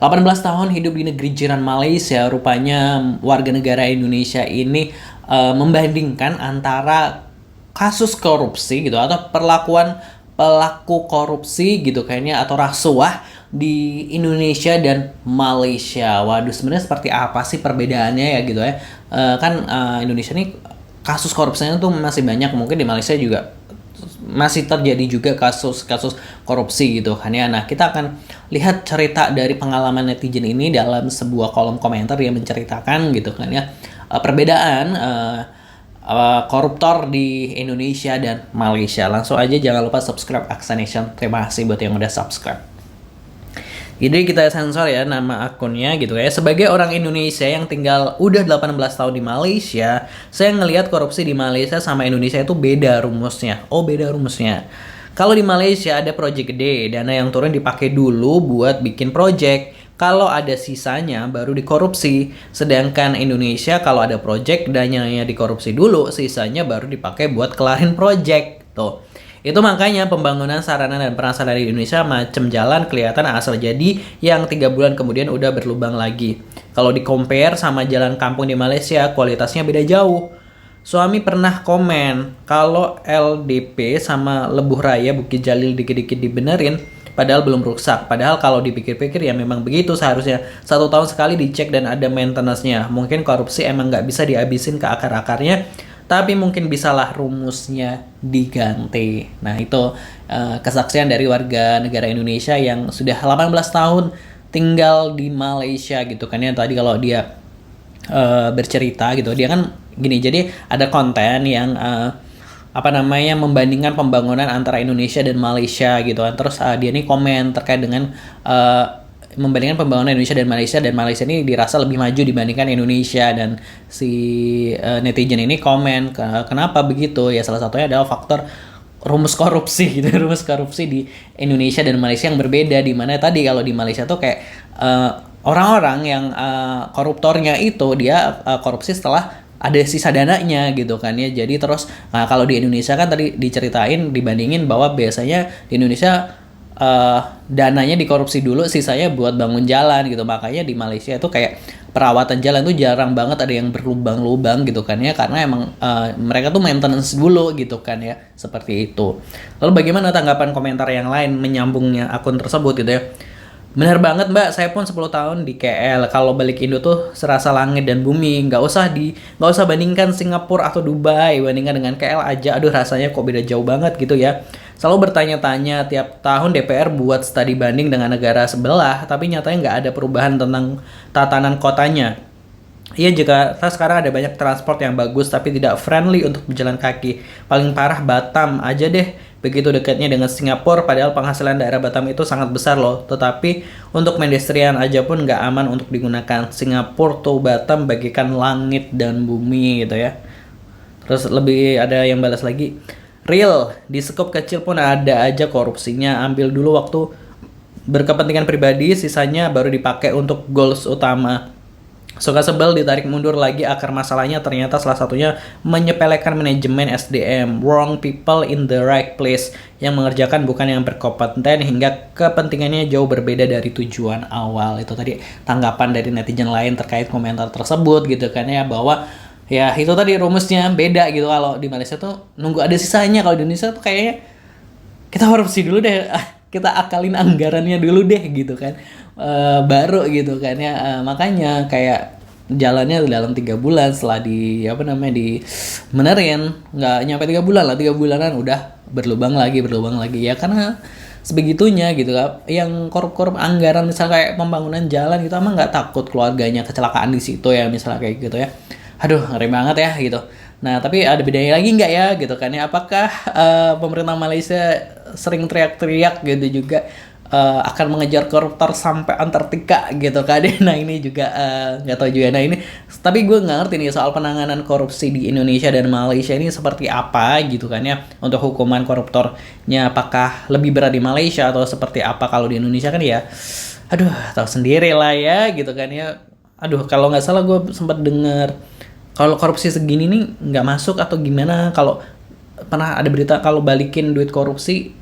18 tahun hidup di negeri jiran Malaysia, rupanya warga negara Indonesia ini membandingkan antara kasus korupsi gitu atau perlakuan pelaku korupsi gitu kayaknya atau rasuah di Indonesia dan Malaysia. Waduh, sebenarnya seperti apa sih perbedaannya ya gitu ya. Indonesia ini kasus korupsinya tuh masih banyak, mungkin di Malaysia juga masih terjadi juga kasus-kasus korupsi gitu kan ya. Nah, kita akan lihat cerita dari pengalaman netizen ini dalam sebuah kolom komentar yang menceritakan gitu kan ya, perbedaan koruptor di Indonesia dan Malaysia. Langsung aja, jangan lupa subscribe Aksa Nation. Terima kasih buat yang udah subscribe. Jadi kita sensor ya nama akunnya gitu ya. Sebagai orang Indonesia yang tinggal udah 18 tahun di Malaysia, saya ngelihat korupsi di Malaysia sama Indonesia itu beda rumusnya. Oh, beda rumusnya. Kalau di Malaysia ada project gede, dana yang turun dipakai dulu buat bikin project. Kalau ada sisanya baru dikorupsi. Sedangkan Indonesia kalau ada project, dananya dikorupsi dulu, sisanya baru dipakai buat kelarin project. Tuh. Itu makanya pembangunan sarana dan prasarana di Indonesia macam jalan kelihatan asal jadi yang 3 bulan kemudian udah berlubang lagi. Kalau di compare sama jalan kampung di Malaysia, kualitasnya beda jauh. Suami pernah komen kalau LDP sama Lebuh Raya Bukit Jalil dikit-dikit dibenerin, padahal belum rusak. Padahal kalau dipikir-pikir ya memang begitu seharusnya. 1 tahun sekali dicek dan ada maintenance-nya. Mungkin korupsi emang nggak bisa dihabisin ke akar-akarnya, tapi mungkin bisalah rumusnya diganti. Nah, itu kesaksian dari warga negara Indonesia yang sudah 18 tahun tinggal di Malaysia gitu kan ya. Tadi kalau dia bercerita gitu, dia kan gini, jadi ada konten yang membandingkan pembangunan antara Indonesia dan Malaysia gitu kan. Terus dia nih komen terkait dengan membandingkan pembangunan Indonesia dan Malaysia ini dirasa lebih maju dibandingkan Indonesia. Dan si netizen ini komen kenapa begitu ya, salah satunya adalah faktor rumus korupsi gitu. Rumus korupsi di Indonesia dan Malaysia yang berbeda, di mana tadi kalau di Malaysia tuh kayak orang-orang yang koruptornya itu dia korupsi setelah ada sisa dananya gitu kan ya. Jadi terus kalau di Indonesia kan tadi diceritain, dibandingin bahwa biasanya di Indonesia dananya dikorupsi dulu, sisanya buat bangun jalan gitu. Makanya di Malaysia itu kayak perawatan jalan tuh jarang banget ada yang berlubang-lubang gitu kan ya, karena emang mereka tuh maintenance dulu gitu kan ya, seperti itu. Lalu bagaimana tanggapan komentar yang lain menyambungnya akun tersebut gitu ya? Benar banget mbak, saya pun 10 tahun di KL. Kalau balik Indo tuh serasa langit dan bumi. Nggak usah bandingkan Singapura atau Dubai, bandingkan dengan KL aja. Aduh, rasanya kok beda jauh banget gitu ya. Selalu bertanya-tanya tiap tahun DPR buat studi banding dengan negara sebelah, tapi nyatanya nggak ada perubahan tentang tatanan kotanya. Iya, jika sekarang ada banyak transport yang bagus tapi tidak friendly untuk berjalan kaki. Paling parah Batam aja deh, begitu dekatnya dengan Singapura, padahal penghasilan daerah Batam itu sangat besar loh. Tetapi untuk pedestrian aja pun nggak aman untuk digunakan. Singapura tuh Batam bagikan langit dan bumi gitu ya. Terus lebih ada yang balas lagi, real, di skop kecil pun ada aja korupsinya. Ambil dulu waktu berkepentingan pribadi, sisanya baru dipakai untuk goals utama. Suka sebel ditarik mundur lagi akar masalahnya, ternyata salah satunya menyepelekan manajemen SDM. Wrong people in the right place. Yang mengerjakan bukan yang berkompeten hingga kepentingannya jauh berbeda dari tujuan awal. Itu tadi tanggapan dari netizen lain terkait komentar tersebut gitu kan ya, bahwa ya itu tadi rumusnya beda gitu. Kalau di Malaysia tuh nunggu ada sisanya, kalau di Indonesia tuh kayaknya kita korupsi dulu deh, kita akalin anggarannya dulu deh gitu kan, baru gitu kan ya. Makanya kayak jalannya dalam 3 bulan setelah di menerin, nggak nyampe 3 bulan lah, 3 bulanan udah berlubang lagi ya, karena sebegitunya gitu kan. Yang korup anggaran misalnya kayak pembangunan jalan gitu, emang nggak takut keluarganya kecelakaan di situ ya, misalnya kayak gitu ya. Aduh, ngeri banget ya gitu. Nah, tapi ada bedanya lagi nggak ya gitu kan ya? Apakah pemerintah Malaysia sering teriak-teriak gitu juga akan mengejar koruptor sampai Antartika gitu kan? Nah, ini juga nggak tahu juga. Nah, ini tapi gue nggak ngerti nih soal penanganan korupsi di Indonesia dan Malaysia ini seperti apa gitu kan ya. Untuk hukuman koruptornya apakah lebih berat di Malaysia atau seperti apa kalau di Indonesia kan ya? Aduh, tahu sendiri lah ya gitu kan ya. Aduh, kalau nggak salah gue sempat dengar kalau korupsi segini nih nggak masuk atau gimana. Kalau pernah ada berita kalau balikin duit korupsi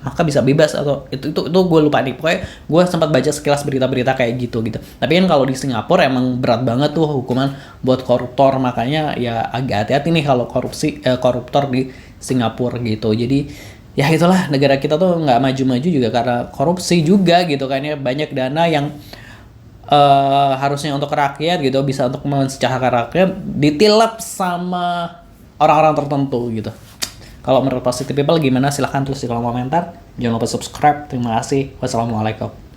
maka bisa bebas, atau itu gue lupa nih, pokoknya gue sempat baca sekilas berita-berita kayak gitu. Tapi kan kalau di Singapura emang berat banget tuh hukuman buat koruptor, makanya ya agak hati-hati nih kalau koruptor di Singapura gitu. Jadi ya itulah, negara kita tuh nggak maju-maju juga karena korupsi juga gitu kan ya. Banyak dana yang harusnya untuk rakyat gitu, bisa untuk mensejahterakan rakyat, ditilap sama orang-orang tertentu gitu. Kalau menurut Positive People gimana? Silahkan tulis di kolom komentar. Jangan lupa subscribe. Terima kasih. Wassalamualaikum.